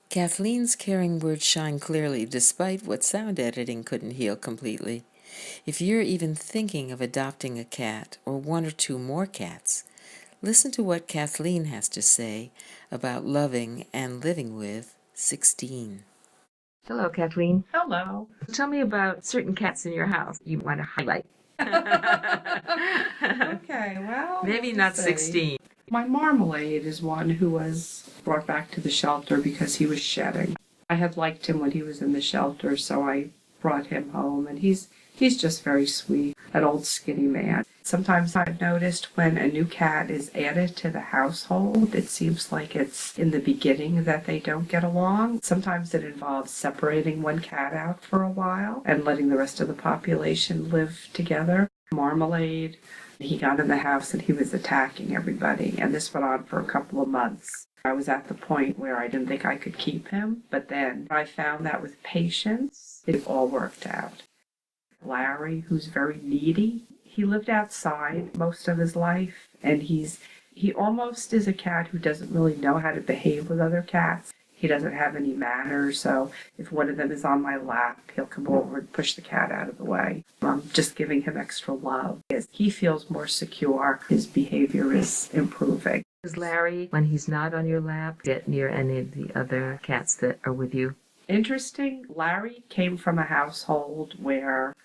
Kathleen's caring words shine clearly despite what sound editing couldn't heal completely. If you're even thinking of adopting a cat or one or two more cats, listen to what Kathleen has to say about loving and living with 16. Hello, Kathleen. Hello. Tell me about certain cats in your house you want to highlight. Okay, well, Maybe not 16. My Marmalade is one who was brought back to the shelter because he was shedding. I had liked him when he was in the shelter, so I brought him home, and he's just very sweet, an old skinny man. Sometimes I've noticed when a new cat is added to the household, it seems like it's in the beginning that they don't get along. Sometimes it involves separating one cat out for a while and letting the rest of the population live together. Marmalade, he got in the house and he was attacking everybody, and this went on for a couple of months. I was at the point where I didn't think I could keep him, but then I found that with patience, it all worked out. Larry, who's very needy, he lived outside most of his life, and he almost is a cat who doesn't really know how to behave with other cats. He doesn't have any manners, so if one of them is on my lap, he'll come over and push the cat out of the way. I'm just giving him extra love. As he feels more secure, his behavior is improving. Does Larry, when he's not on your lap, get near any of the other cats that are with you? Interesting, Larry came from a household where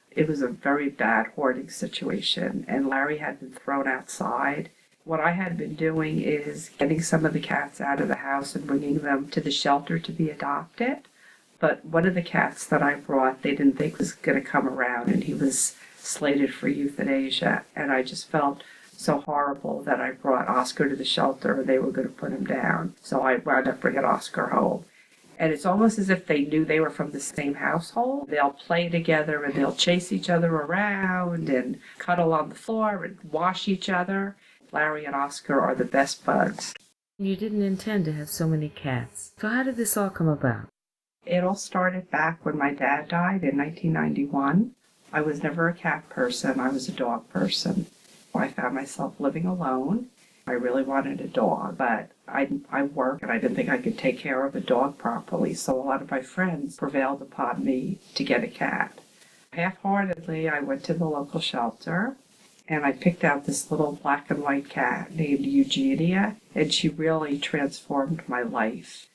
it was a very bad hoarding situation, and Larry had been thrown outside. What I had been doing is getting some of the cats out of the house and bringing them to the shelter to be adopted. But one of the cats that I brought, they didn't think was going to come around, and he was slated for euthanasia. And I just felt so horrible that I brought Oscar to the shelter, and they were going to put him down. So I wound up bringing Oscar home. And it's almost as if they knew they were from the same household. They'll play together and they'll chase each other around and cuddle on the floor and wash each other. Larry and Oscar are the best buds. You didn't intend to have so many cats. So how did this all come about? It all started back when my dad died in 1991. I was never a cat person. I was a dog person. I found myself living alone. I really wanted a dog, but I work and I didn't think I could take care of a dog properly, so a lot of my friends prevailed upon me to get a cat. Half-heartedly, I went to the local shelter and I picked out this little black and white cat named Eugenia, and she really transformed my life.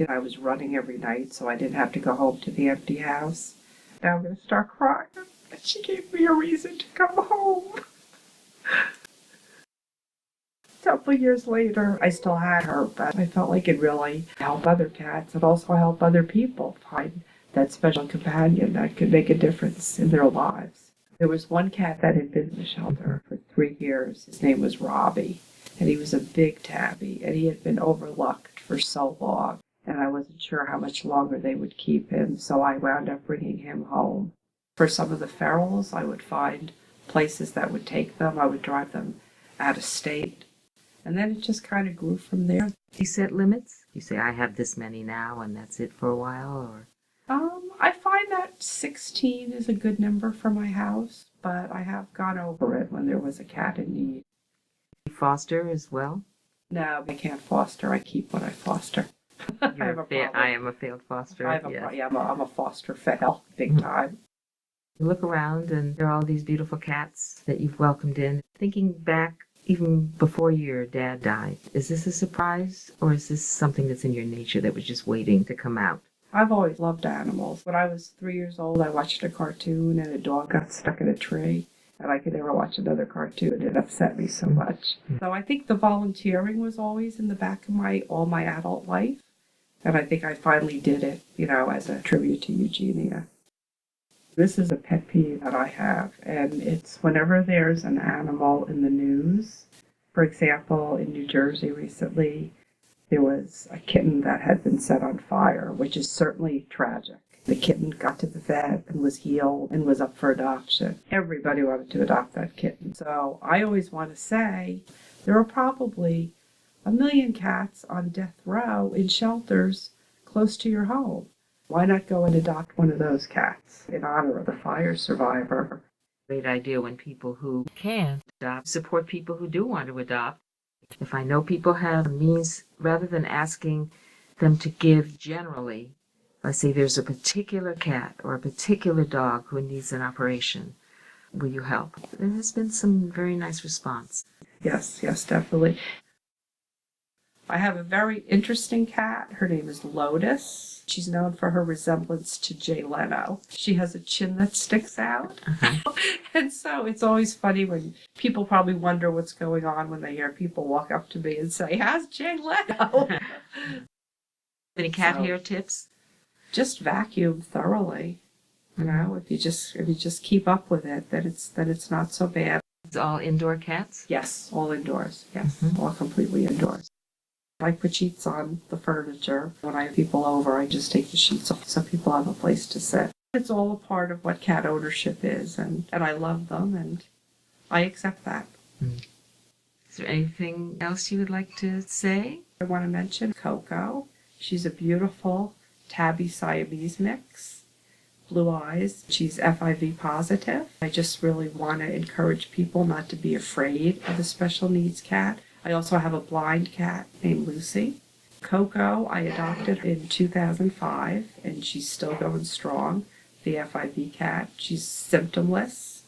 I was running every night, so I didn't have to go home to the empty house. Now I'm going to start crying, and she gave me a reason to come home. A couple years later, I still had her, but I felt like it really helped other cats and also help other people find that special companion that could make a difference in their lives. There was one cat that had been in the shelter for 3 years. His name was Robbie, and he was a big tabby, and he had been overlooked for so long, and I wasn't sure how much longer they would keep him, so I wound up bringing him home. For some of the ferals, I would find places that would take them. I would drive them out of state. And then it just kind of grew from there. Do you set limits? You say, I have this many now, and that's it for a while, or? I find that 16 is a good number for my house, but I have gone over it when there was a cat in need. You foster as well? No, I can't foster. I keep what I foster. I am a failed foster. I'm a foster fail, big time. You look around, and there are all these beautiful cats that you've welcomed in. Thinking back, even before your dad died, is this a surprise, or is this something that's in your nature that was just waiting to come out? I've always loved animals. When I was 3 years old, I watched a cartoon and a dog got stuck in a tree, and I could never watch another cartoon. It upset me so much. So I think the volunteering was always in the back of all my adult life, and I think I finally did it, as a tribute to Eugenia. This is a pet peeve that I have, and it's whenever there's an animal in the news. For example, in New Jersey recently, there was a kitten that had been set on fire, which is certainly tragic. The kitten got to the vet and was healed and was up for adoption. Everybody wanted to adopt that kitten. So I always want to say there are probably 1 million cats on death row in shelters close to your home. Why not go and adopt one of those cats in honor of the fire survivor? Great idea when people who can adopt support people who do want to adopt. If I know people have means, rather than asking them to give generally. Let's say there's a particular cat or a particular dog who needs an operation. Will you help? There has been some very nice response. Yes, definitely. I have a very interesting cat. Her name is Lotus. She's known for her resemblance to Jay Leno. She has a chin that sticks out. And so it's always funny when people probably wonder what's going on when they hear people walk up to me and say, "How's Jay Leno?" Any cat hair tips? Just vacuum thoroughly. You know, if you just keep up with it, then it's not so bad. It's all indoor cats? Yes, all indoors. Yes, all completely indoors. I put sheets on the furniture. When I have people over, I just take the sheets off so people have a place to sit. It's all a part of what cat ownership is, and I love them, and I accept that. Is there anything else you would like to say? I want to mention Coco. She's a beautiful tabby Siamese mix. Blue eyes. She's FIV positive. I just really want to encourage people not to be afraid of a special needs cat. I also have a blind cat named Lucy. Coco, I adopted in 2005, and she's still going strong, the FIV cat. She's symptomless.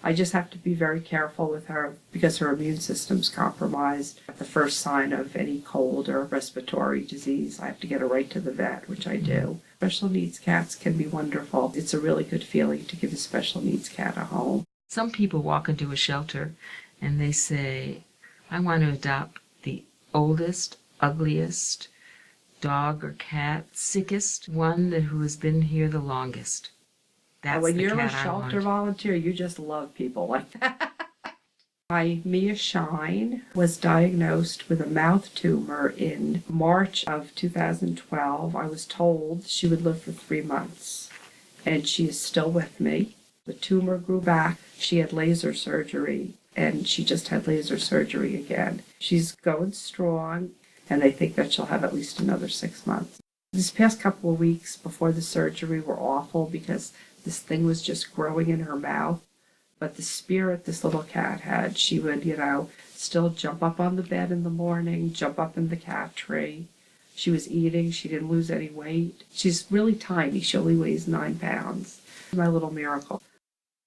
I just have to be very careful with her because her immune system's compromised. At the first sign of any cold or respiratory disease, I have to get her right to the vet, which I do. Special needs cats can be wonderful. It's a really good feeling to give a special needs cat a home. Some people walk into a shelter and they say, "I want to adopt the oldest, ugliest dog or cat, sickest one who has been here the longest." That's when the you're a cat I shelter want. volunteer, you just love people like that. My Mia Shine was diagnosed with a mouth tumor in March of 2012. I was told she would live for 3 months, and she is still with me. The tumor grew back. She had laser surgery, and she just had laser surgery again. She's going strong, and they think that she'll have at least another 6 months. This past couple of weeks before the surgery were awful because this thing was just growing in her mouth. But the spirit this little cat had, she would, still jump up on the bed in the morning, jump up in the cat tree. She was eating. She didn't lose any weight. She's really tiny. She only weighs 9 pounds. My little miracle.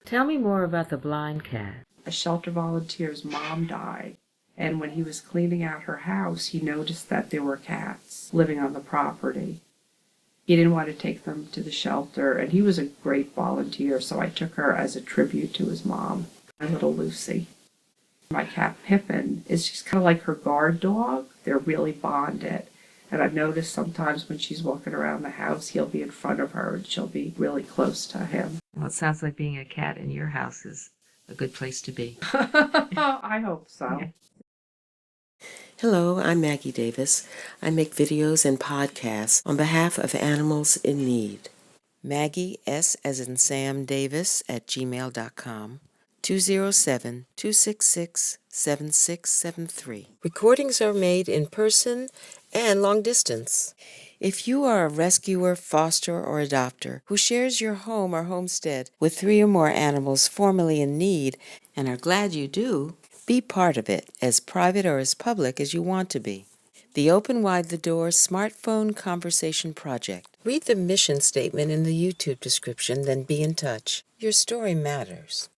Tell me more about the blind cat. A shelter volunteer's mom died, and when he was cleaning out her house, he noticed that there were cats living on the property. He didn't want to take them to the shelter, and he was a great volunteer, so I took her as a tribute to his mom, my little Lucy. My cat Pippin she's kind of like her guard dog. They're really bonded. And I've noticed sometimes when she's walking around the house, he'll be in front of her and she'll be really close to him. Well, it sounds like being a cat in your house is a good place to be. I hope so. Yeah. Hello, I'm Maggie Davis. I make videos and podcasts on behalf of animals in need. Maggie, S as in Sam Davis @gmail.com, 207-266-7673. Recordings are made in person and long distance. If you are a rescuer, foster, or adopter who shares your home or homestead with 3 or more animals formerly in need and are glad you do, be part of it, as private or as public as you want to be. The Open Wide the Door Smartphone Conversation Project. Read the mission statement in the YouTube description, then be in touch. Your story matters.